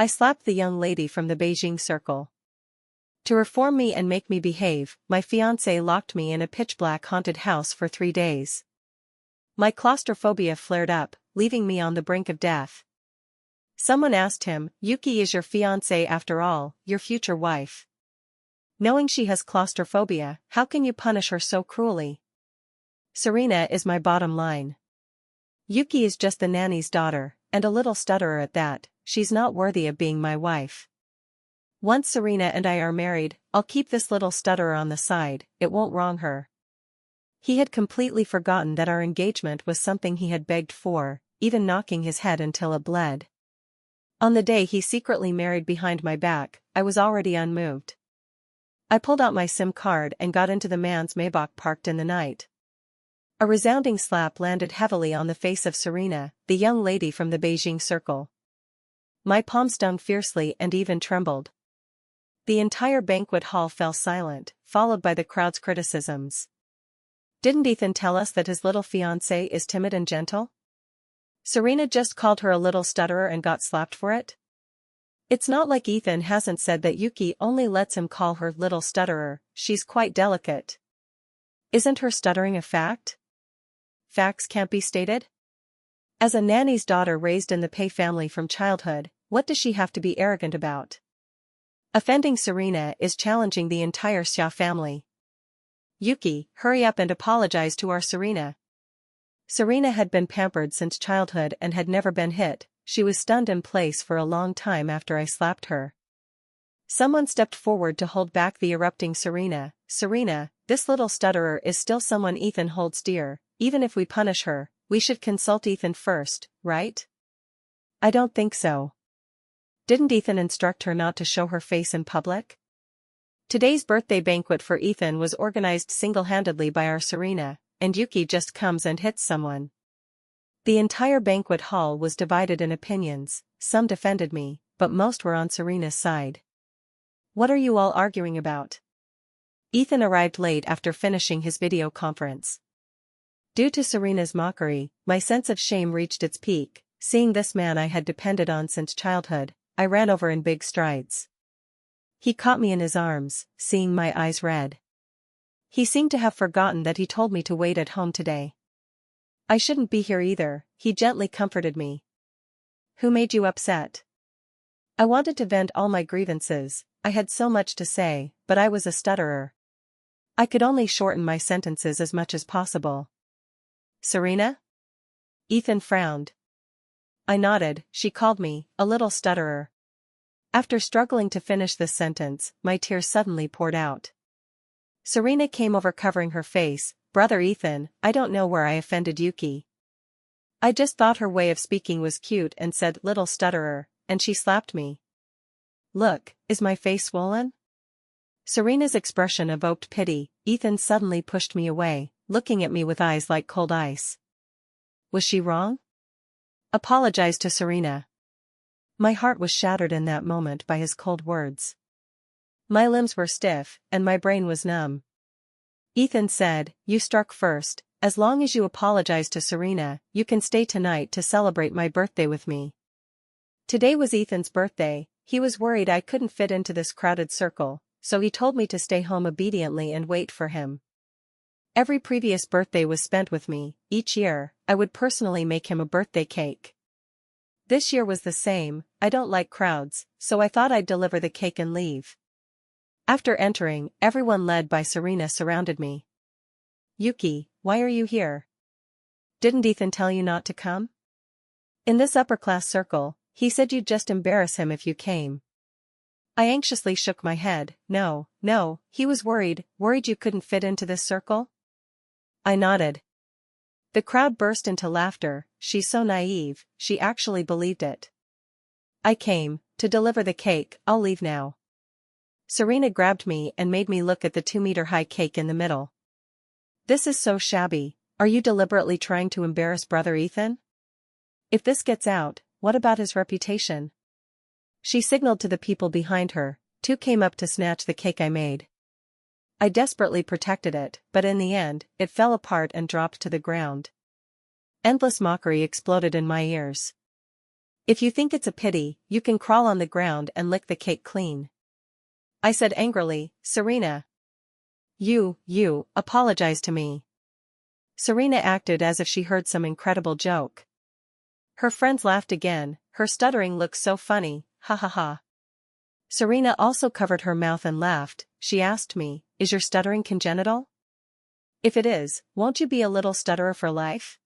I slapped the young lady from the Beijing circle. To reform me and make me behave, my fiancé locked me in a pitch-black haunted house for 3 days. My claustrophobia flared up, leaving me on the brink of death. Someone asked him, "Yuki is your fiancé after all, your future wife. Knowing she has claustrophobia, how can you punish her so cruelly?" Serena is my bottom line. Yuki is just the nanny's daughter, and a little stutterer at that. She's not worthy of being my wife. Once Serena and I are married, I'll keep this little stutterer on the side, it won't wrong her. He had completely forgotten that our engagement was something he had begged for, even knocking his head until it bled. On the day he secretly married behind my back, I was already unmoved. I pulled out my SIM card and got into the man's Maybach parked in the night. A resounding slap landed heavily on the face of Serena, the young lady from the Beijing circle. My palm stung fiercely and even trembled. The entire banquet hall fell silent, followed by the crowd's criticisms. Didn't Ethan tell us that his little fiancée is timid and gentle? Serena just called her a little stutterer and got slapped for it? It's not like Ethan hasn't said that Yuki only lets him call her little stutterer, she's quite delicate. Isn't her stuttering a fact? Facts can't be stated? As a nanny's daughter raised in the Pei family from childhood, what does she have to be arrogant about? Offending Serena is challenging the entire Xia family. Yuki, hurry up and apologize to our Serena. Serena had been pampered since childhood and had never been hit. She was stunned in place for a long time after I slapped her. Someone stepped forward to hold back the erupting Serena. Serena, this little stutterer is still someone Ethan holds dear. Even if we punish her, we should consult Ethan first, right? I don't think so. Didn't Ethan instruct her not to show her face in public? Today's birthday banquet for Ethan was organized single-handedly by our Serena, and Yuki just comes and hits someone. The entire banquet hall was divided in opinions, some defended me, but most were on Serena's side. What are you all arguing about? Ethan arrived late after finishing his video conference. Due to Serena's mockery, my sense of shame reached its peak. Seeing this man I had depended on since childhood, I ran over in big strides. He caught me in his arms, seeing my eyes red. He seemed to have forgotten that he told me to wait at home today. I shouldn't be here either, he gently comforted me. Who made you upset? I wanted to vent all my grievances, I had so much to say, but I was a stutterer. I could only shorten my sentences as much as possible. Serena? Ethan frowned. I nodded. She called me a little stutterer. After struggling to finish this sentence, my tears suddenly poured out. Serena came over covering her face. Brother Ethan, I don't know where I offended Yuki. I just thought her way of speaking was cute and said little stutterer, and she slapped me. Look, is my face swollen? Serena's expression evoked pity. Ethan suddenly pushed me away, looking at me with eyes like cold ice. Was she wrong? Apologize to Serena. My heart was shattered in that moment by his cold words. My limbs were stiff, and my brain was numb. Ethan said, you struck first. As long as you apologize to Serena, you can stay tonight to celebrate my birthday with me. Today was Ethan's birthday. He was worried I couldn't fit into this crowded circle, so he told me to stay home obediently and wait for him. Every previous birthday was spent with me. Each year, I would personally make him a birthday cake. This year was the same. I don't like crowds, so I thought I'd deliver the cake and leave. After entering, everyone led by Serena surrounded me. Yuki, why are you here? Didn't Ethan tell you not to come? In this upper-class circle, he said you'd just embarrass him if you came. I anxiously shook my head. No, he was worried you couldn't fit into this circle? I nodded. The crowd burst into laughter. She's so naive, she actually believed it. I came to deliver the cake. I'll leave now. Serena grabbed me and made me look at the 2-meter-high cake in the middle. This is so shabby. Are you deliberately trying to embarrass brother Ethan? If this gets out, what about his reputation? She signaled to the people behind her. 2 came up to snatch the cake I made. I desperately protected it, but in the end, it fell apart and dropped to the ground. Endless mockery exploded in my ears. If you think it's a pity, you can crawl on the ground and lick the cake clean. I said angrily, Serena. You, apologize to me. Serena acted as if she heard some incredible joke. Her friends laughed again, her stuttering looked so funny, ha ha ha. Serena also covered her mouth and laughed. She asked me, is your stuttering congenital? If it is, won't you be a little stutterer for life?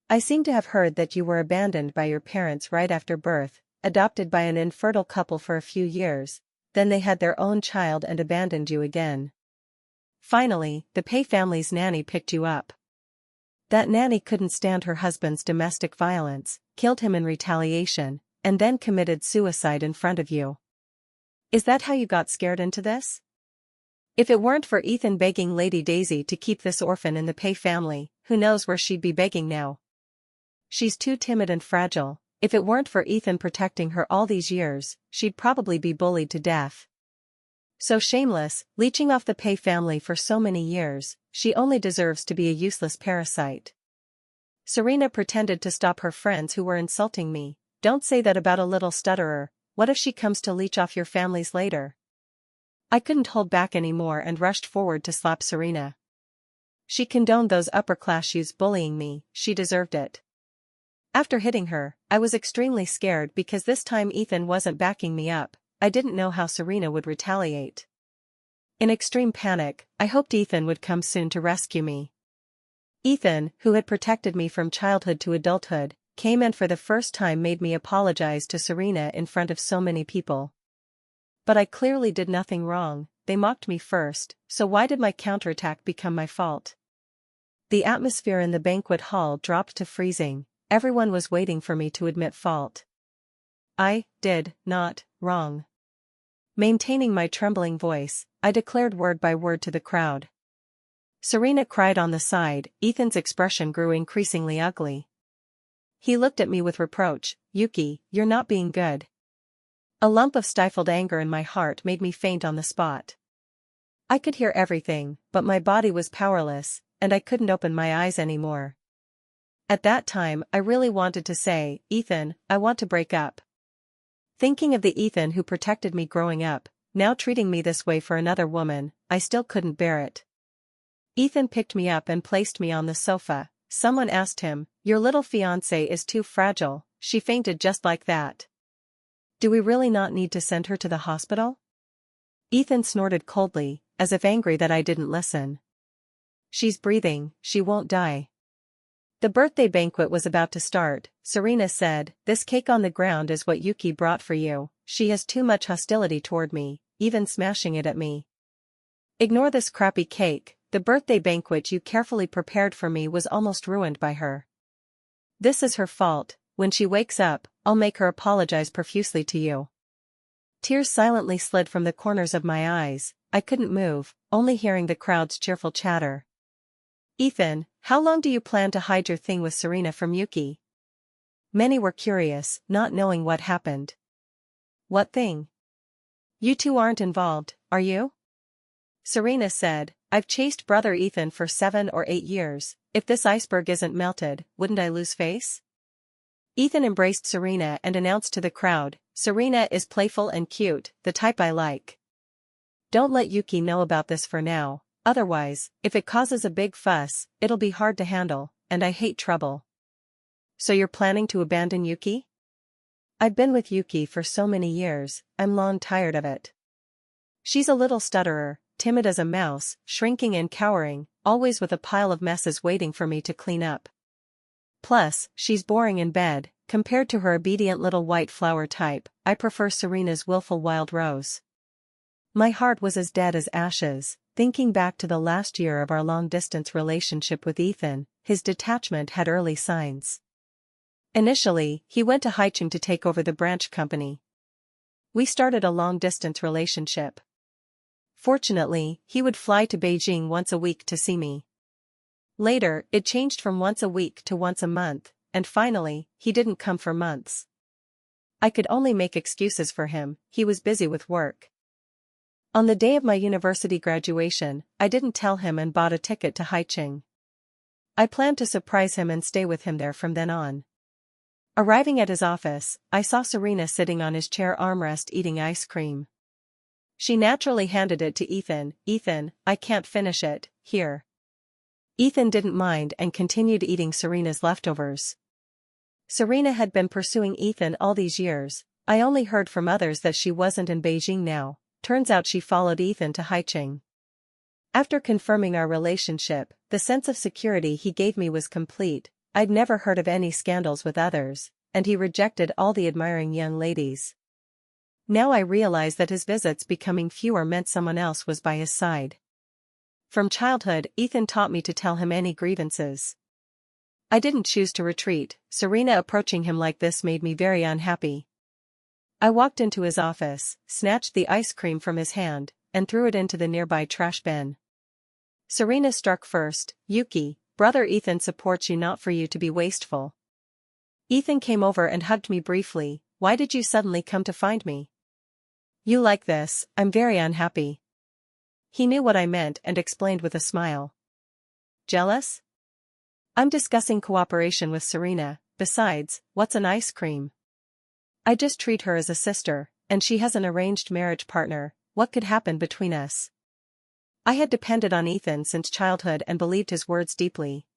I seem to have heard that you were abandoned by your parents right after birth, adopted by an infertile couple for a few years, then they had their own child and abandoned you again. Finally, the Pei family's nanny picked you up. That nanny couldn't stand her husband's domestic violence, killed him in retaliation, and then committed suicide in front of you. Is that how you got scared into this? If it weren't for Ethan begging Lady Daisy to keep this orphan in the Pei family, who knows where she'd be begging now? She's too timid and fragile. If it weren't for Ethan protecting her all these years, she'd probably be bullied to death. So shameless, leeching off the Pei family for so many years, she only deserves to be a useless parasite. Serena pretended to stop her friends who were insulting me. Don't say that about a little stutterer. What if she comes to leech off your families later? I couldn't hold back anymore and rushed forward to slap Serena. She condoned those upper-class youths bullying me, she deserved it. After hitting her, I was extremely scared because this time Ethan wasn't backing me up. I didn't know how Serena would retaliate. In extreme panic, I hoped Ethan would come soon to rescue me. Ethan, who had protected me from childhood to adulthood, came and for the first time made me apologize to Serena in front of so many people. But I clearly did nothing wrong. They mocked me first, so why did my counterattack become my fault? The atmosphere in the banquet hall dropped to freezing. Everyone was waiting for me to admit fault. I did not wrong. Maintaining my trembling voice, I declared word by word to the crowd. Serena cried on the side. Ethan's expression grew increasingly ugly. He looked at me with reproach. Yuki, you're not being good. A lump of stifled anger in my heart made me faint on the spot. I could hear everything, but my body was powerless, and I couldn't open my eyes anymore. At that time, I really wanted to say, Ethan, I want to break up. Thinking of the Ethan who protected me growing up, now treating me this way for another woman, I still couldn't bear it. Ethan picked me up and placed me on the sofa. Someone asked him, your little fiancée is too fragile, she fainted just like that. Do we really not need to send her to the hospital? Ethan snorted coldly, as if angry that I didn't listen. She's breathing, she won't die. The birthday banquet was about to start. Serena said, this cake on the ground is what Yuki brought for you. She has too much hostility toward me, even smashing it at me. Ignore this crappy cake. The birthday banquet you carefully prepared for me was almost ruined by her. This is her fault. When she wakes up, I'll make her apologize profusely to you. Tears silently slid from the corners of my eyes. I couldn't move, only hearing the crowd's cheerful chatter. Ethan, how long do you plan to hide your thing with Serena from Yuki? Many were curious, not knowing what happened. What thing? You two aren't involved, are you? Serena said, I've chased brother Ethan for 7 or 8 years. If this iceberg isn't melted, wouldn't I lose face? Ethan embraced Serena and announced to the crowd, Serena is playful and cute, the type I like. Don't let Yuki know about this for now, otherwise, if it causes a big fuss, it'll be hard to handle, and I hate trouble. So you're planning to abandon Yuki? I've been with Yuki for so many years, I'm long tired of it. She's a little stutterer, timid as a mouse, shrinking and cowering, always with a pile of messes waiting for me to clean up. Plus, she's boring in bed. Compared to her obedient little white flower type, I prefer Serena's willful wild rose. My heart was as dead as ashes, thinking back to the last year of our long-distance relationship with Ethan. His detachment had early signs. Initially, he went to Haicheng to take over the branch company. We started a long-distance relationship. Fortunately, he would fly to Beijing once a week to see me. Later, it changed from once a week to once a month, and finally, he didn't come for months. I could only make excuses for him, he was busy with work. On the day of my university graduation, I didn't tell him and bought a ticket to Haicheng. I planned to surprise him and stay with him there from then on. Arriving at his office, I saw Serena sitting on his chair armrest eating ice cream. She naturally handed it to Ethan. "Ethan, I can't finish it, here." Ethan didn't mind and continued eating Serena's leftovers. Serena had been pursuing Ethan all these years. I only heard from others that she wasn't in Beijing now. Turns out she followed Ethan to Haicheng. After confirming our relationship, the sense of security he gave me was complete. I'd never heard of any scandals with others, and he rejected all the admiring young ladies. Now I realize that his visits becoming fewer meant someone else was by his side. From childhood, Ethan taught me to tell him any grievances. I didn't choose to retreat. Serena approaching him like this made me very unhappy. I walked into his office, snatched the ice cream from his hand, and threw it into the nearby trash bin. Serena struck first. "Yuki, brother Ethan supports you, not for you to be wasteful." Ethan came over and hugged me briefly. "Why did you suddenly come to find me?" "You like this, I'm very unhappy." He knew what I meant and explained with a smile. "Jealous?" "I'm discussing cooperation with Serena. Besides, what's an ice cream? I just treat her as a sister, and she has an arranged marriage partner. What could happen between us?" I had depended on Ethan since childhood and believed his words deeply.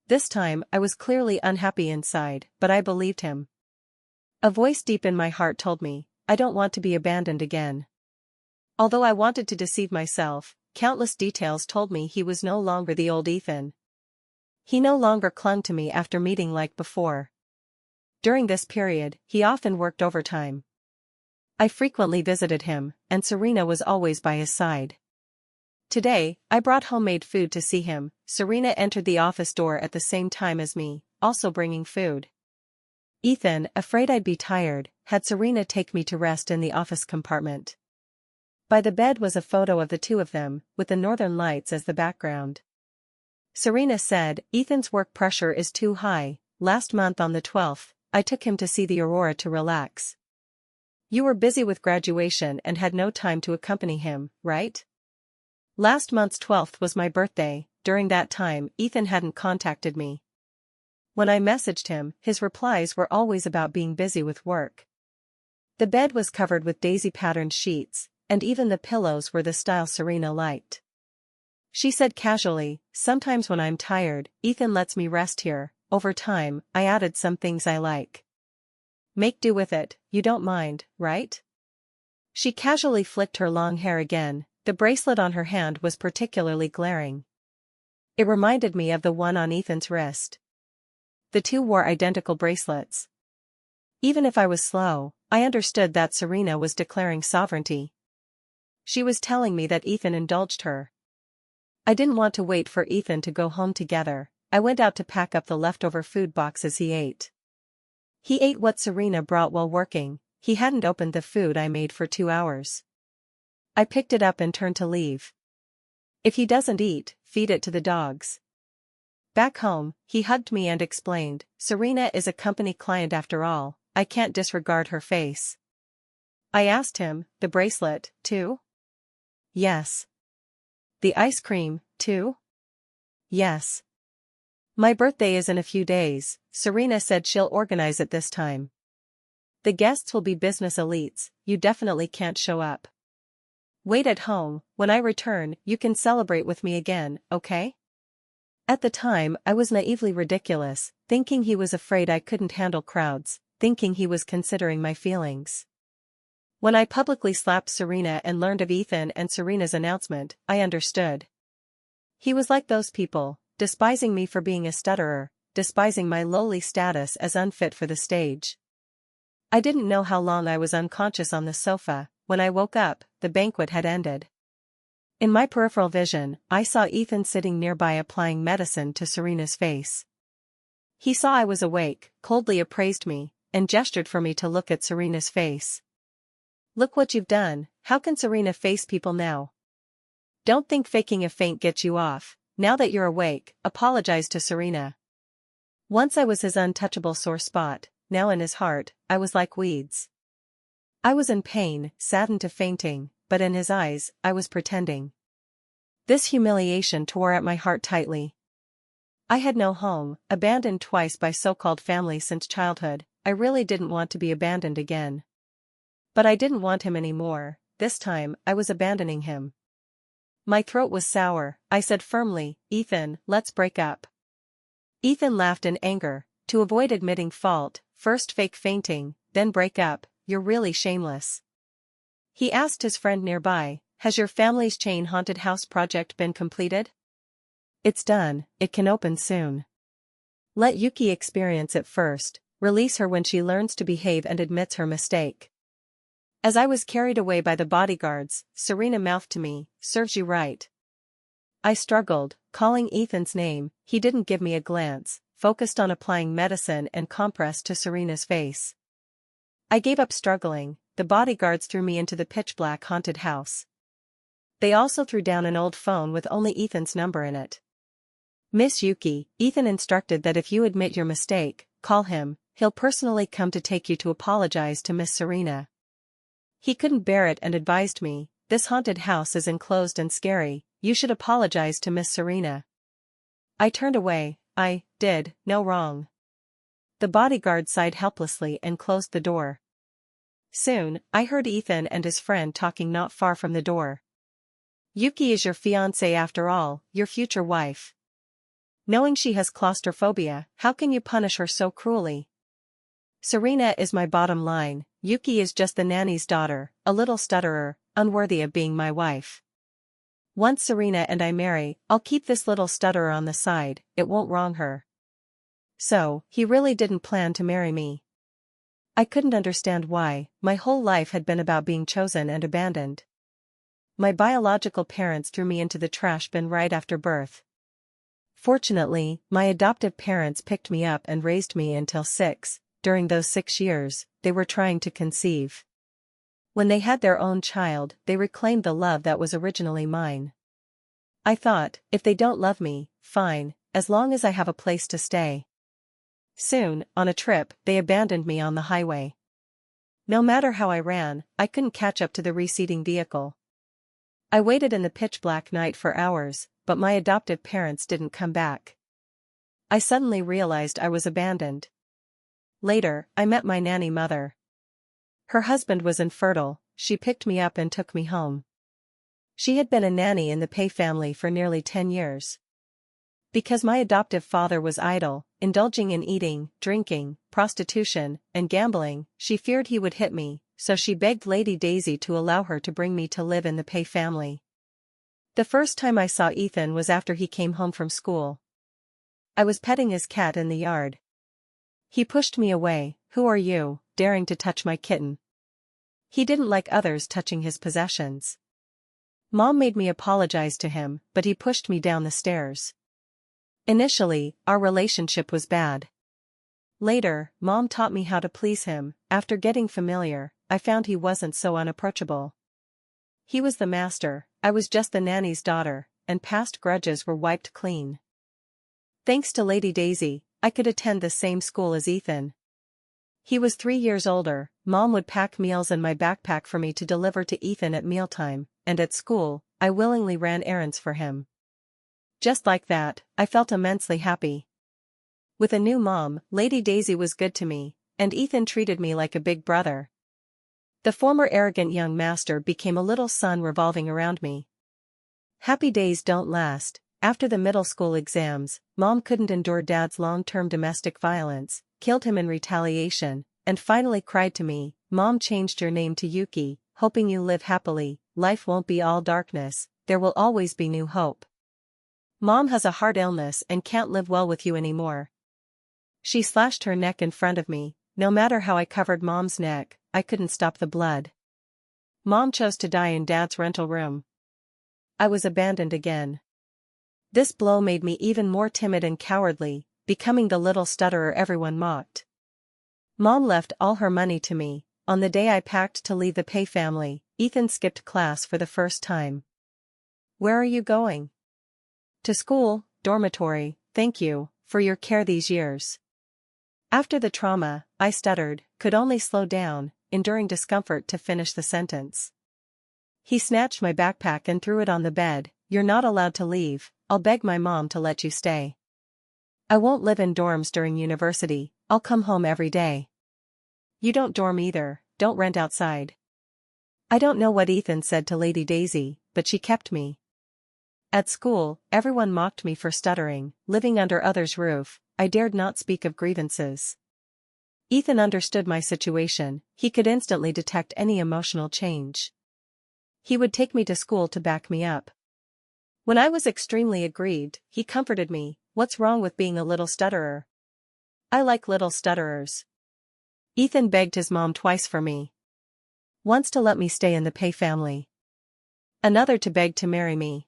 This time I was clearly unhappy inside, but I believed him. A voice deep in my heart told me, I don't want to be abandoned again. Although I wanted to deceive myself, countless details told me he was no longer the old Ethan. He no longer clung to me after meeting like before. During this period, he often worked overtime. I frequently visited him, and Serena was always by his side. Today, I brought homemade food to see him. Serena entered the office door at the same time as me, also bringing food. Ethan, afraid I'd be tired, had Serena take me to rest in the office compartment. By the bed was a photo of the two of them, with the northern lights as the background. Serena said, "Ethan's work pressure is too high. Last month on the 12th, I took him to see the aurora to relax. You were busy with graduation and had no time to accompany him, right? Last month's 12th was my birthday. During that time, Ethan hadn't contacted me. When I messaged him, his replies were always about being busy with work." The bed was covered with daisy-patterned sheets, and even the pillows were the style Serena liked. She said casually, "Sometimes when I'm tired, Ethan lets me rest here." Over time, I added some things I like. "Make do with it, you don't mind, right?" She casually flicked her long hair again. The bracelet on her hand was particularly glaring. It reminded me of the one on Ethan's wrist. The two wore identical bracelets. Even if I was slow, I understood that Serena was declaring sovereignty. She was telling me that Ethan indulged her. I didn't want to wait for Ethan to go home together. I went out to pack up the leftover food boxes he ate. He ate what Serena brought while working. He hadn't opened the food I made for 2 hours. I picked it up and turned to leave. "If he doesn't eat, feed it to the dogs." Back home, he hugged me and explained, "Serena is a company client after all, I can't disregard her face." I asked him, "The bracelet, too?" "Yes." "The ice cream, too?" "Yes." "My birthday is in a few days. Serena said she'll organize it this time. The guests will be business elites, you definitely can't show up. Wait at home, when I return, you can celebrate with me again, okay?" At the time, I was naively ridiculous, thinking he was afraid I couldn't handle crowds, thinking he was considering my feelings. When I publicly slapped Serena and learned of Ethan and Serena's announcement, I understood. He was like those people, despising me for being a stutterer, despising my lowly status as unfit for the stage. I didn't know how long I was unconscious on the sofa. When I woke up, the banquet had ended. In my peripheral vision, I saw Ethan sitting nearby applying medicine to Serena's face. He saw I was awake, coldly appraised me, and gestured for me to look at Serena's face. "Look what you've done. How can Serena face people now? Don't think faking a faint gets you off. Now that you're awake, apologize to Serena." Once I was his untouchable sore spot, now in his heart, I was like weeds. I was in pain, saddened to fainting, but in his eyes, I was pretending. This humiliation tore at my heart tightly. I had no home, abandoned twice by so-called family since childhood. I really didn't want to be abandoned again. But I didn't want him anymore. This time, I was abandoning him. My throat was sour. I said firmly, "Ethan, let's break up." Ethan laughed in anger. To avoid admitting fault, first fake fainting, then break up, you're really shameless. He asked his friend nearby, "Has your family's chain haunted house project been completed?" "It's done, it can open soon. Let Yuki experience it first, release her when she learns to behave and admits her mistake." As I was carried away by the bodyguards, Serena mouthed to me, "Serves you right." I struggled, calling Ethan's name. He didn't give me a glance, focused on applying medicine and compress to Serena's face. I gave up struggling. The bodyguards threw me into the pitch-black haunted house. They also threw down an old phone with only Ethan's number in it. "Miss Yuki, Ethan instructed that if you admit your mistake, call him, he'll personally come to take you to apologize to Miss Serena. He couldn't bear it and advised me, this haunted house is enclosed and scary, you should apologize to Miss Serena." I turned away. I did no wrong. The bodyguard sighed helplessly and closed the door. Soon, I heard Ethan and his friend talking not far from the door. "Yuki is your fiancée after all, your future wife. Knowing she has claustrophobia, how can you punish her so cruelly? Serena is my bottom line, Yuki is just the nanny's daughter, a little stutterer, unworthy of being my wife. Once Serena and I marry, I'll keep this little stutterer on the side, it won't wrong her." So, he really didn't plan to marry me. I couldn't understand why. My whole life had been about being chosen and abandoned. My biological parents threw me into the trash bin right after birth. Fortunately, my adoptive parents picked me up and raised me until 6. During those 6 years, they were trying to conceive. When they had their own child, they reclaimed the love that was originally mine. I thought, if they don't love me, fine, as long as I have a place to stay. Soon, on a trip, they abandoned me on the highway. No matter how I ran, I couldn't catch up to the receding vehicle. I waited in the pitch-black night for hours, but my adoptive parents didn't come back. I suddenly realized I was abandoned. Later, I met my nanny mother. Her husband was infertile. She picked me up and took me home. She had been a nanny in the Pei family for nearly 10 years. Because my adoptive father was idle, indulging in eating, drinking, prostitution, and gambling, she feared he would hit me, so she begged Lady Daisy to allow her to bring me to live in the Pei family. The first time I saw Ethan was after he came home from school. I was petting his cat in the yard. He pushed me away. "Who are you, daring to touch my kitten?" He didn't like others touching his possessions. Mom made me apologize to him, but he pushed me down the stairs. Initially, our relationship was bad. Later, Mom taught me how to please him. After getting familiar, I found he wasn't so unapproachable. He was the master, I was just the nanny's daughter, and past grudges were wiped clean. Thanks to Lady Daisy, I could attend the same school as Ethan. He was 3 years older. Mom would pack meals in my backpack for me to deliver to Ethan at mealtime, and at school, I willingly ran errands for him. Just like that, I felt immensely happy. With a new mom, Lady Daisy was good to me, and Ethan treated me like a big brother. The former arrogant young master became a little sun revolving around me. Happy days don't last. After the middle school exams, Mom couldn't endure Dad's long-term domestic violence, killed him in retaliation, and finally cried to me, "Mom changed your name to Yuki, hoping you live happily, life won't be all darkness, there will always be new hope. Mom has a heart illness and can't live well with you anymore." She slashed her neck in front of me. No matter how I covered Mom's neck, I couldn't stop the blood. Mom chose to die in Dad's rental room. I was abandoned again. This blow made me even more timid and cowardly, becoming the little stutterer everyone mocked. Mom left all her money to me. On the day I packed to leave the Pei family, Ethan skipped class for the first time. "Where are you going?" "To school, dormitory, thank you, for your care these years." After the trauma, I stuttered, could only slow down, enduring discomfort to finish the sentence. He snatched my backpack and threw it on the bed. "You're not allowed to leave, I'll beg my mom to let you stay." I won't live in dorms during university, I'll come home every day. You don't dorm either, don't rent outside. I don't know what Ethan said to Lady Daisy, but she kept me. At school, everyone mocked me for stuttering, living under others' roof, I dared not speak of grievances. Ethan understood my situation, he could instantly detect any emotional change. He would take me to school to back me up. When I was extremely aggrieved, he comforted me, what's wrong with being a little stutterer? I like little stutterers. Ethan begged his mom twice for me. Once to let me stay in the Pay family. Another to beg to marry me.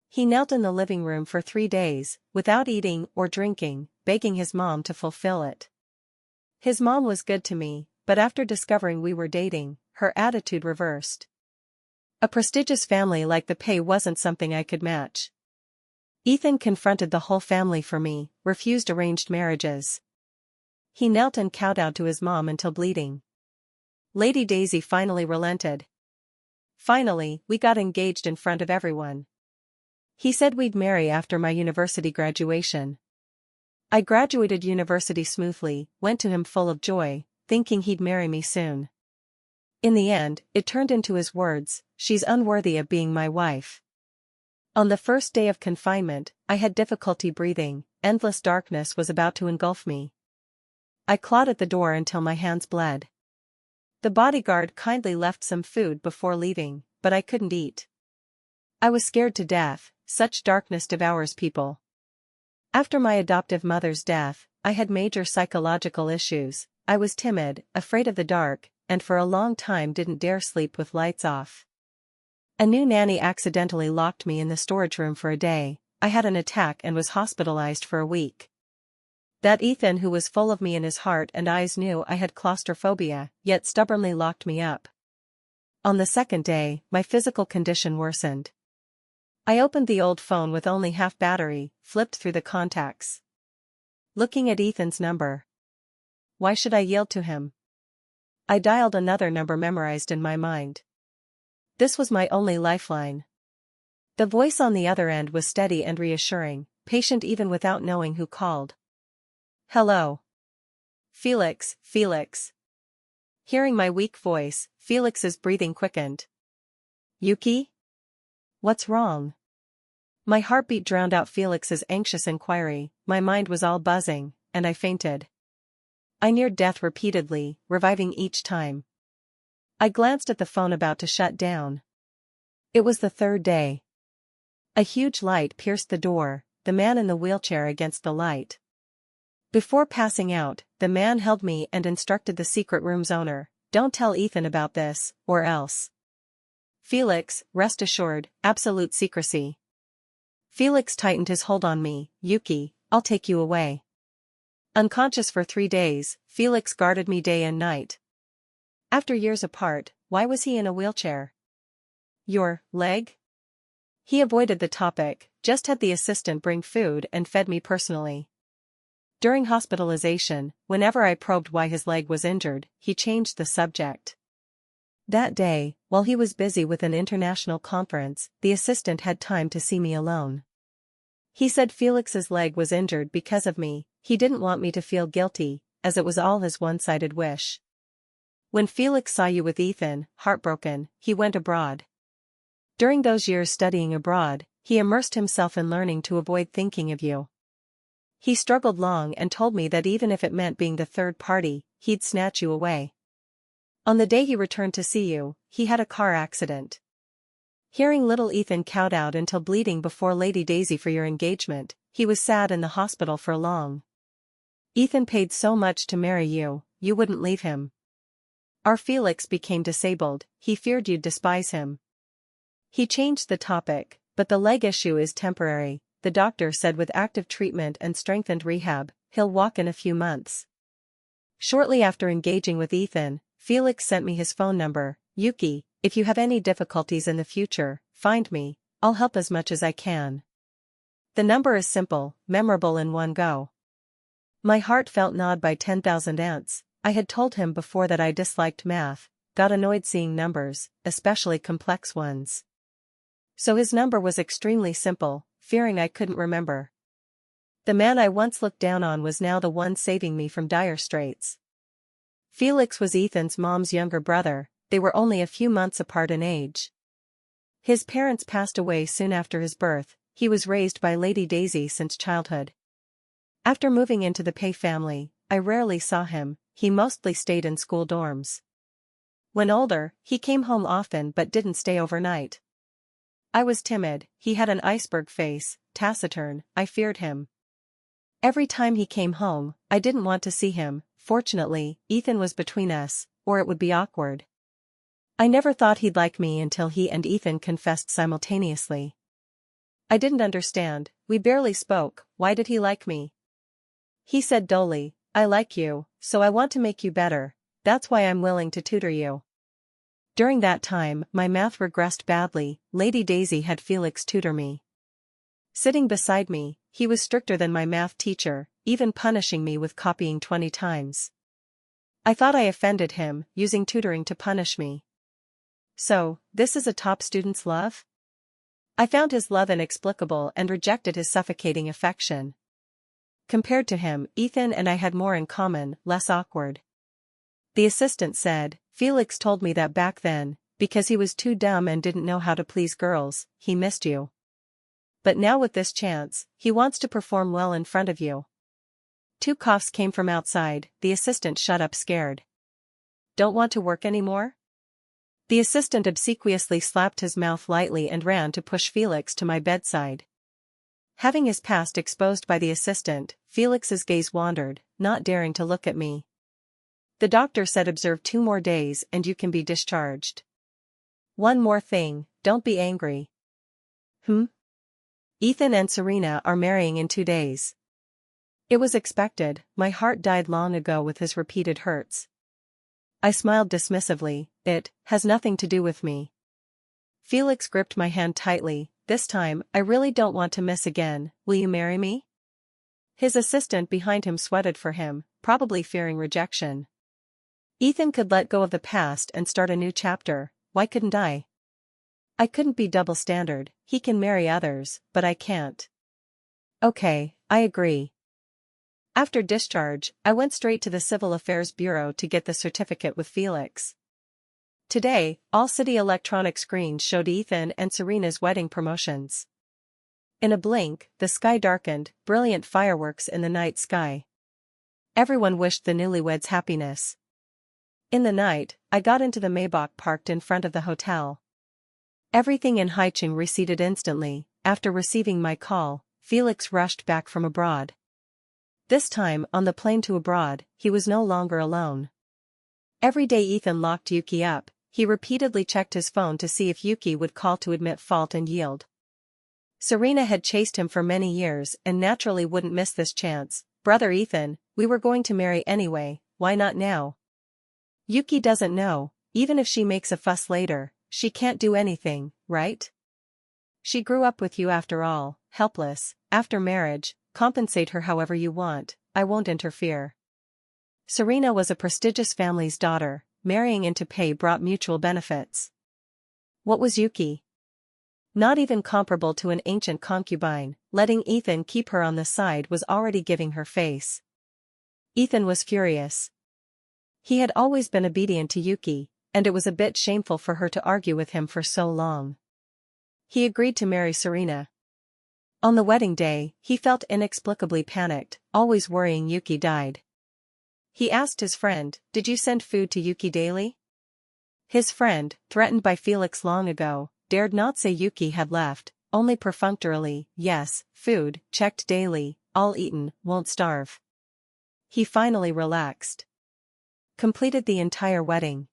He knelt in the living room for 3 days, without eating or drinking, begging his mom to fulfill it. His mom was good to me, but after discovering we were dating, her attitude reversed. A prestigious family like the Pay wasn't something I could match. Ethan confronted the whole family for me, refused arranged marriages. He knelt and kowtowed to his mom until bleeding. Lady Daisy finally relented. Finally, we got engaged in front of everyone. He said we'd marry after my university graduation. I graduated university smoothly, went to him full of joy, thinking he'd marry me soon. In the end, it turned into his words, "She's unworthy of being my wife." On the first day of confinement, I had difficulty breathing, endless darkness was about to engulf me. I clawed at the door until my hands bled. The bodyguard kindly left some food before leaving, but I couldn't eat. I was scared to death, such darkness devours people. After my adoptive mother's death, I had major psychological issues, I was timid, afraid of the dark, and for a long time didn't dare sleep with lights off. A new nanny accidentally locked me in the storage room for a day, I had an attack and was hospitalized for a week. That Ethan who was full of me in his heart and eyes knew I had claustrophobia, yet stubbornly locked me up. On the second day, my physical condition worsened. I opened the old phone with only half battery, flipped through the contacts. Looking at Ethan's number. Why should I yield to him? I dialed another number memorized in my mind. This was my only lifeline. The voice on the other end was steady and reassuring, patient even without knowing who called. Hello. Felix, Felix. Hearing my weak voice, Felix's breathing quickened. Yuki? What's wrong? My heartbeat drowned out Felix's anxious inquiry, my mind was all buzzing, and I fainted. I neared death repeatedly, reviving each time. I glanced at the phone about to shut down. It was the third day. A huge light pierced the door, the man in the wheelchair against the light. Before passing out, the man held me and instructed the secret room's owner, "Don't tell Ethan about this, or else." Felix, rest assured, absolute secrecy. Felix tightened his hold on me, "Yuki, I'll take you away." Unconscious for 3 days, Felix guarded me day and night. After years apart, why was he in a wheelchair? Your leg? He avoided the topic, just had the assistant bring food and fed me personally. During hospitalization, whenever I probed why his leg was injured, he changed the subject. That day, while he was busy with an international conference, the assistant had time to see me alone. He said Felix's leg was injured because of me, he didn't want me to feel guilty, as it was all his one-sided wish. When Felix saw you with Ethan, heartbroken, he went abroad. During those years studying abroad, he immersed himself in learning to avoid thinking of you. He struggled long and told me that even if it meant being the third party, he'd snatch you away. On the day he returned to see you, he had a car accident. Hearing little Ethan kowtowed until bleeding before Lady Daisy for your engagement, he was sad in the hospital for long. Ethan paid so much to marry you, you wouldn't leave him. Our Felix became disabled, he feared you'd despise him. He changed the topic, but the leg issue is temporary, the doctor said with active treatment and strengthened rehab, he'll walk in a few months. Shortly after engaging with Ethan, Felix sent me his phone number, "Yuki, if you have any difficulties in the future, find me, I'll help as much as I can." The number is simple, memorable in one go. My heart felt gnawed by 10,000 ants. I had told him before that I disliked math, got annoyed seeing numbers, especially complex ones. So his number was extremely simple, fearing I couldn't remember. The man I once looked down on was now the one saving me from dire straits. Felix was Ethan's mom's younger brother, they were only a few months apart in age. His parents passed away soon after his birth, he was raised by Lady Daisy since childhood. After moving into the Pay family, I rarely saw him, he mostly stayed in school dorms. When older, he came home often but didn't stay overnight. I was timid, he had an iceberg face, taciturn, I feared him. Every time he came home, I didn't want to see him. Fortunately, Ethan was between us, or it would be awkward. I never thought he'd like me until he and Ethan confessed simultaneously. I didn't understand, we barely spoke, why did he like me? He said dully, I like you, so I want to make you better, that's why I'm willing to tutor you. During that time, my math regressed badly, Lady Daisy had Felix tutor me. Sitting beside me, he was stricter than my math teacher, even punishing me with copying 20 times. I thought I offended him, using tutoring to punish me. So, this is a top student's love? I found his love inexplicable and rejected his suffocating affection. Compared to him, Ethan and I had more in common, less awkward. The assistant said, Felix told me that back then, because he was too dumb and didn't know how to please girls, he missed you. But now with this chance, he wants to perform well in front of you. 2 coughs came from outside, the assistant shut up scared. Don't want to work anymore? The assistant obsequiously slapped his mouth lightly and ran to push Felix to my bedside. Having his past exposed by the assistant, Felix's gaze wandered, not daring to look at me. The doctor said observe 2 more days and you can be discharged. One more thing, don't be angry. Ethan and Serena are marrying in 2 days. It was expected, my heart died long ago with his repeated hurts. I smiled dismissively, it has nothing to do with me. Felix gripped my hand tightly, this time, I really don't want to miss again, will you marry me? His assistant behind him sweated for him, probably fearing rejection. Ethan could let go of the past and start a new chapter, why couldn't I? I couldn't be double standard, he can marry others, but I can't. Okay, I agree. After discharge, I went straight to the Civil Affairs Bureau to get the certificate with Felix. Today, all city electronic screens showed Ethan and Serena's wedding promotions. In a blink, the sky darkened, brilliant fireworks in the night sky. Everyone wished the newlyweds happiness. In the night, I got into the Maybach parked in front of the hotel. Everything in Haicheng receded instantly. After receiving my call, Felix rushed back from abroad. This time, on the plane to abroad, he was no longer alone. Every day Ethan locked Yuki up, he repeatedly checked his phone to see if Yuki would call to admit fault and yield. Serena had chased him for many years and naturally wouldn't miss this chance. Brother Ethan, we were going to marry anyway, why not now? Yuki doesn't know, even if she makes a fuss later, she can't do anything, right? She grew up with you after all, helpless, after marriage, compensate her however you want, I won't interfere. Serena was a prestigious family's daughter, marrying into pay brought mutual benefits. What was Yuki? Not even comparable to an ancient concubine, letting Ethan keep her on the side was already giving her face. Ethan was furious. He had always been obedient to Yuki, and it was a bit shameful for her to argue with him for so long. He agreed to marry Serena. On the wedding day, he felt inexplicably panicked, always worrying Yuki died. He asked his friend, did you send food to Yuki daily? His friend, threatened by Felix long ago, dared not say Yuki had left, only perfunctorily, yes, food, checked daily, all eaten, won't starve. He finally relaxed. Completed the entire wedding.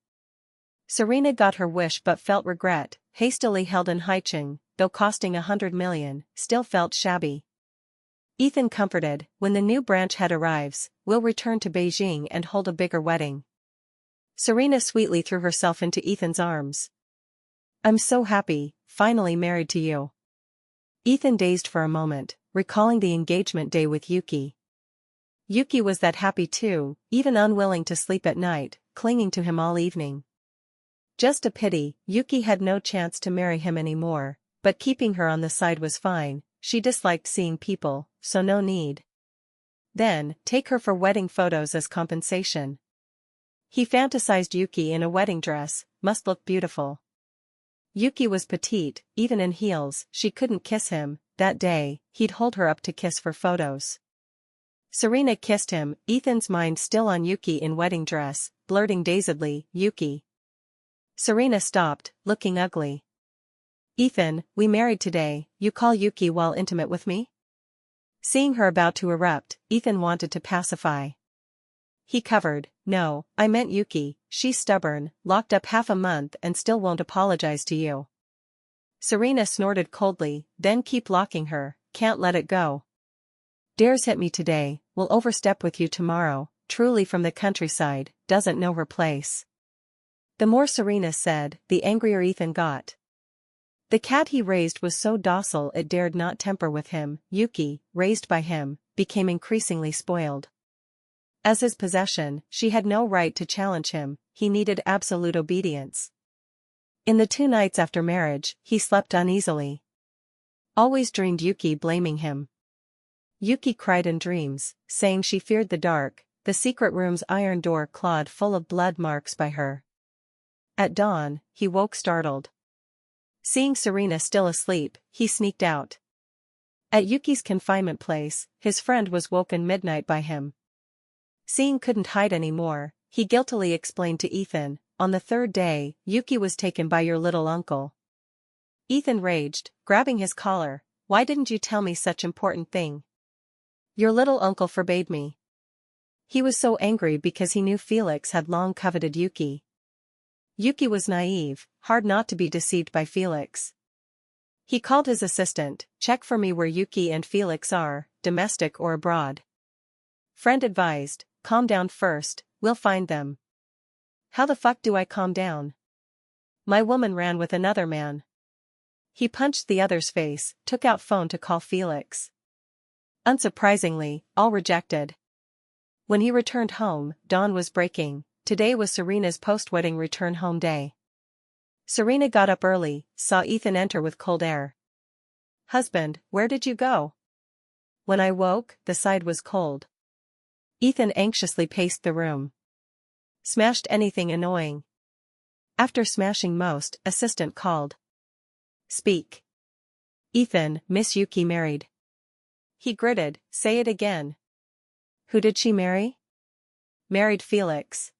Serena got her wish but felt regret, hastily held in Haicheng, though costing 100 million, still felt shabby. Ethan comforted, when the new branch head arrives, we'll return to Beijing and hold a bigger wedding. Serena sweetly threw herself into Ethan's arms. I'm so happy, finally married to you. Ethan dazed for a moment, recalling the engagement day with Yuki. Yuki was that happy too, even unwilling to sleep at night, clinging to him all evening. Just a pity, Yuki had no chance to marry him anymore, but keeping her on the side was fine, she disliked seeing people, so no need. Then, take her for wedding photos as compensation. He fantasized Yuki in a wedding dress, must look beautiful. Yuki was petite, even in heels, she couldn't kiss him. That day, he'd hold her up to kiss for photos. Serena kissed him, Ethan's mind still on Yuki in wedding dress, blurting dazedly, Yuki. Serena stopped, looking ugly. Ethan, we married today, you call Yuki while intimate with me? Seeing her about to erupt, Ethan wanted to pacify. He covered, no, I meant Yuki, she's stubborn, locked up half a month and still won't apologize to you. Serena snorted coldly, then keep locking her, can't let it go. Dares hit me today, will overstep with you tomorrow, truly from the countryside, doesn't know her place. The more Serena said, the angrier Ethan got. The cat he raised was so docile it dared not temper with him. Yuki, raised by him, became increasingly spoiled. As his possession, she had no right to challenge him, he needed absolute obedience. In the 2 nights after marriage, he slept uneasily. Always dreamed Yuki blaming him. Yuki cried in dreams, saying she feared the dark, the secret room's iron door clawed full of blood marks by her. At dawn, he woke startled. Seeing Serena still asleep, he sneaked out. At Yuki's confinement place, his friend was woken midnight by him. Seeing couldn't hide anymore, he guiltily explained to Ethan, on the 3rd day, Yuki was taken by your little uncle. Ethan raged, grabbing his collar, why didn't you tell me such important thing? Your little uncle forbade me. He was so angry because he knew Felix had long coveted Yuki. Yuki was naive, hard not to be deceived by Felix. He called his assistant, check for me where Yuki and Felix are, domestic or abroad. Friend advised, calm down first, we'll find them. How the fuck do I calm down? My woman ran with another man. He punched the other's face, took out phone to call Felix. Unsurprisingly, all rejected. When he returned home, dawn was breaking. Today was Serena's post-wedding return home day. Serena got up early, saw Ethan enter with cold air. Husband, where did you go? When I woke, the side was cold. Ethan anxiously paced the room. Smashed anything annoying. After smashing most, assistant called. Speak. Ethan, Miss Yuki married. He gritted, say it again. Who did she marry? Married Felix.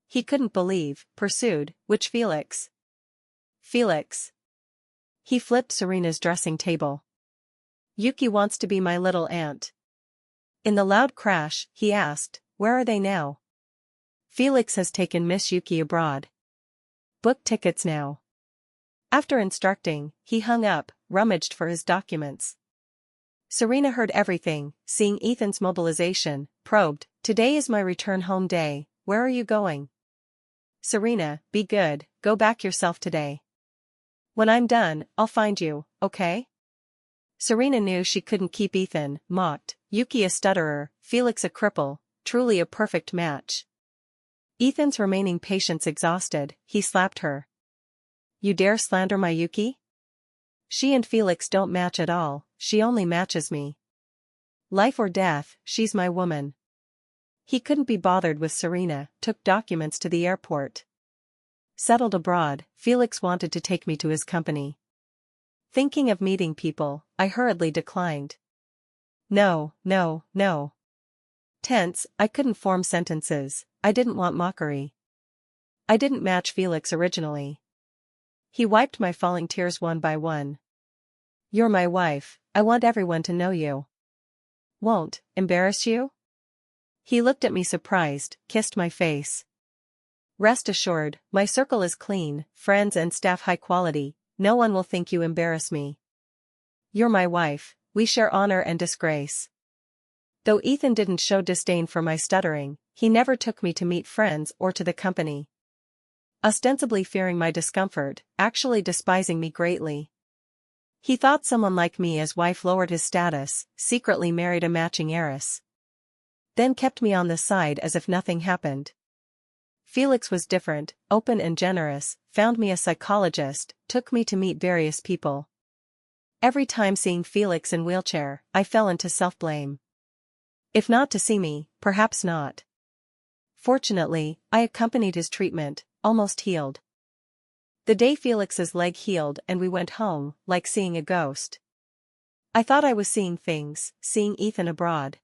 He couldn't believe, pursued, which Felix? Felix. He flipped Serena's dressing table. Yuki wants to be my little aunt. In the loud crash, he asked, where are they now? Felix has taken Miss Yuki abroad. Book tickets now. After instructing, he hung up, rummaged for his documents. Serena heard everything, seeing Ethan's mobilization, probed, today is my return home day, where are you going? Serena, be good, go back yourself today. When I'm done, I'll find you, okay? Serena knew she couldn't keep Ethan, mocked, Yuki a stutterer, Felix a cripple, truly a perfect match. Ethan's remaining patience exhausted, he slapped her. You dare slander my Yuki? She and Felix don't match at all, she only matches me. Life or death, she's my woman. He couldn't be bothered with Serena, took documents to the airport. Settled abroad, Felix wanted to take me to his company. Thinking of meeting people, I hurriedly declined. No, no, no. Tense, I couldn't form sentences, I didn't want mockery. I didn't match Felix originally. He wiped my falling tears one by one. You're my wife, I want everyone to know you. Won't embarrass you? He looked at me surprised, kissed my face. Rest assured, my circle is clean, friends and staff high quality, no one will think you embarrass me. You're my wife, we share honor and disgrace. Though Ethan didn't show disdain for my stuttering, he never took me to meet friends or to the company. Ostensibly fearing my discomfort, actually despising me greatly. He thought someone like me as wife lowered his status, secretly married a matching heiress. Then kept me on the side as if nothing happened. Felix was different, open and generous, found me a psychologist, took me to meet various people. Every time seeing Felix in wheelchair, I fell into self-blame. If not to see me, perhaps not. Fortunately, I accompanied his treatment, almost healed. The day Felix's leg healed and we went home, like seeing a ghost. I thought I was seeing things, seeing Ethan abroad.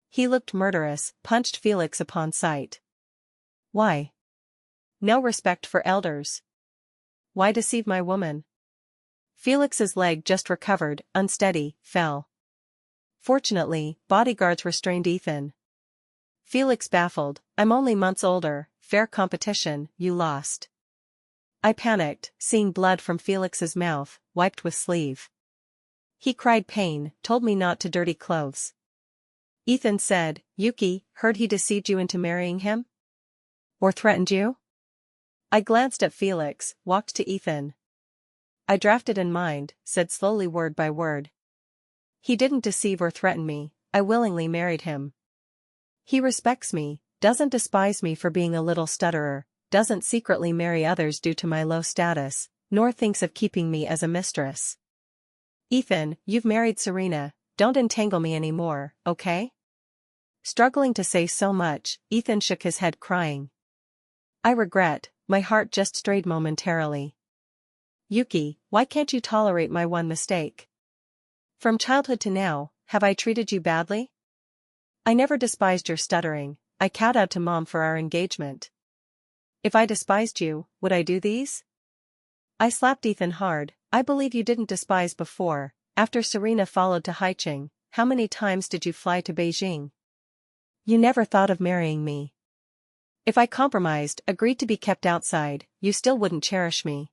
He looked murderous, punched Felix upon sight. Why? No respect for elders. Why deceive my woman? Felix's leg just recovered, unsteady, fell. Fortunately, bodyguards restrained Ethan. Felix baffled, I'm only months older, fair competition, you lost. I panicked, seeing blood from Felix's mouth, wiped with sleeve. He cried pain, told me not to dirty clothes. Ethan said, Yuki, heard he deceived you into marrying him? Or threatened you? I glanced at Felix, walked to Ethan. I drafted in mind, said slowly word by word. He didn't deceive or threaten me, I willingly married him. He respects me, doesn't despise me for being a little stutterer, doesn't secretly marry others due to my low status, nor thinks of keeping me as a mistress. Ethan, you've married Serena, don't entangle me anymore, okay? Struggling to say so much, Ethan shook his head crying. I regret, my heart just strayed momentarily. Yuki, why can't you tolerate my one mistake? From childhood to now, have I treated you badly? I never despised your stuttering, I kowtowed to Mom for our engagement. If I despised you, would I do these? I slapped Ethan hard. I believe you didn't despise before. After Serena followed to Haicheng, how many times did you fly to Beijing? You never thought of marrying me. If I compromised, agreed to be kept outside, you still wouldn't cherish me.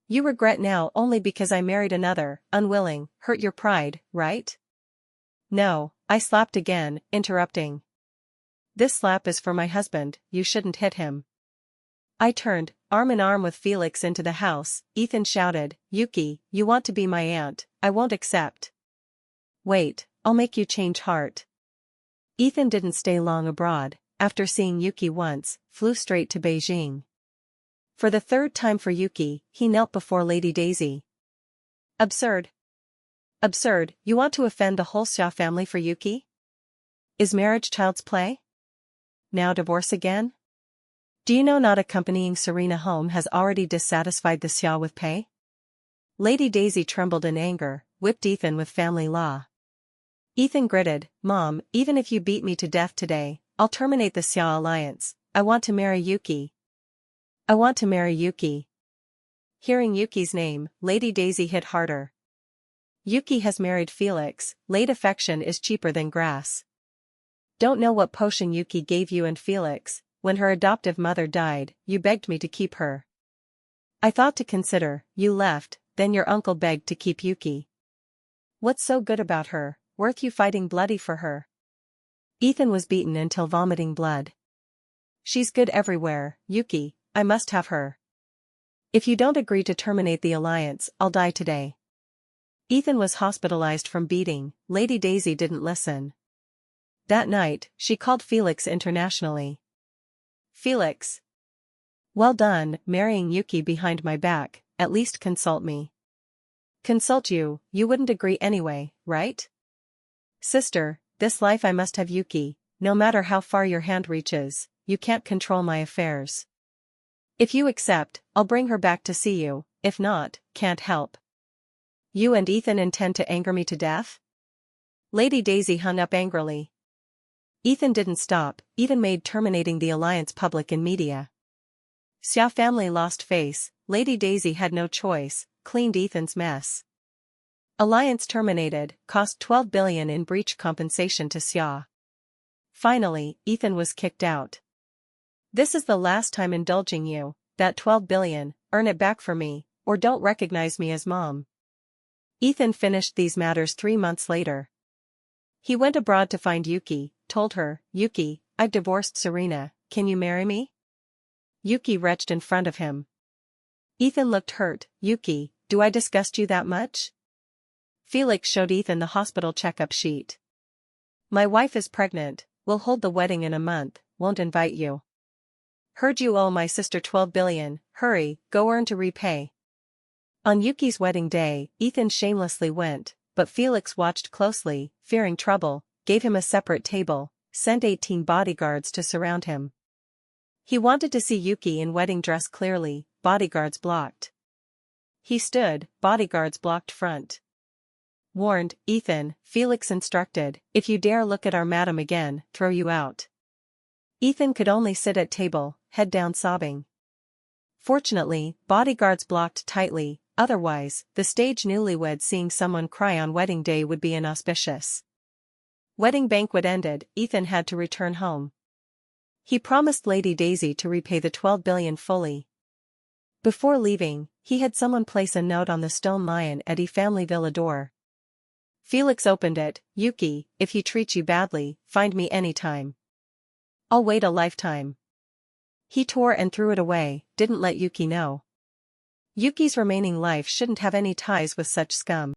You regret now only because I married another, unwilling, hurt your pride, right? No, I slapped again, interrupting. This slap is for my husband, you shouldn't hit him. I turned, arm in arm with Felix into the house. Ethan shouted, Yuki, you want to be my aunt, I won't accept. Wait, I'll make you change heart. Ethan didn't stay long abroad, after seeing Yuki once, flew straight to Beijing. For the third time for Yuki, he knelt before Lady Daisy. Absurd. Absurd, you want to offend the whole Xia family for Yuki? Is marriage child's play? Now divorce again? Do you know not accompanying Serena home has already dissatisfied the Xia with pay? Lady Daisy trembled in anger, whipped Ethan with family law. Ethan gritted, Mom, even if you beat me to death today, I'll terminate the Xia alliance, I want to marry Yuki. I want to marry Yuki. Hearing Yuki's name, Lady Daisy hit harder. Yuki has married Felix, late affection is cheaper than grass. Don't know what potion Yuki gave you and Felix. When her adoptive mother died, you begged me to keep her. I thought to consider, you left, then your uncle begged to keep Yuki. What's so good about her, worth you fighting bloody for her? Ethan was beaten until vomiting blood. She's good everywhere, Yuki, I must have her. If you don't agree to terminate the alliance, I'll die today. Ethan was hospitalized from beating. Lady Daisy didn't listen. That night, she called Felix internationally. Felix. Well done, marrying Yuki behind my back, at least consult me. Consult you, you wouldn't agree anyway, right? Sister, this life I must have Yuki, no matter how far your hand reaches, you can't control my affairs. If you accept, I'll bring her back to see you, if not, can't help. You and Ethan intend to anger me to death? Lady Daisy hung up angrily. Ethan didn't stop, even made terminating the alliance public in media. Xia family lost face, Lady Daisy had no choice, cleaned Ethan's mess. Alliance terminated, cost 12 billion in breach compensation to Xia. Finally, Ethan was kicked out. This is the last time indulging you, that 12 billion, earn it back for me, or don't recognize me as Mom. Ethan finished these matters 3 months later. He went abroad to find Yuki, told her, Yuki, I've divorced Serena, can you marry me? Yuki retched in front of him. Ethan looked hurt, Yuki, do I disgust you that much? Felix showed Ethan the hospital checkup sheet. My wife is pregnant, we'll hold the wedding in a month, won't invite you. Heard you owe my sister 12 billion, hurry, go earn to repay. On Yuki's wedding day, Ethan shamelessly went, but Felix watched closely, fearing trouble, gave him a separate table, sent 18 bodyguards to surround him. He wanted to see Yuki in wedding dress clearly, bodyguards blocked. He stood, bodyguards blocked front. Warned, Ethan, Felix instructed, if you dare look at our madam again, throw you out. Ethan could only sit at table, head down sobbing. Fortunately, bodyguards blocked tightly, otherwise, the stage newlywed seeing someone cry on wedding day would be inauspicious. Wedding banquet ended, Ethan had to return home. He promised Lady Daisy to repay the 12 billion fully. Before leaving, he had someone place a note on the stone lion at the family villa door. Felix opened it, Yuki, if he treats you badly, find me anytime. I'll wait a lifetime. He tore and threw it away, didn't let Yuki know. Yuki's remaining life shouldn't have any ties with such scum.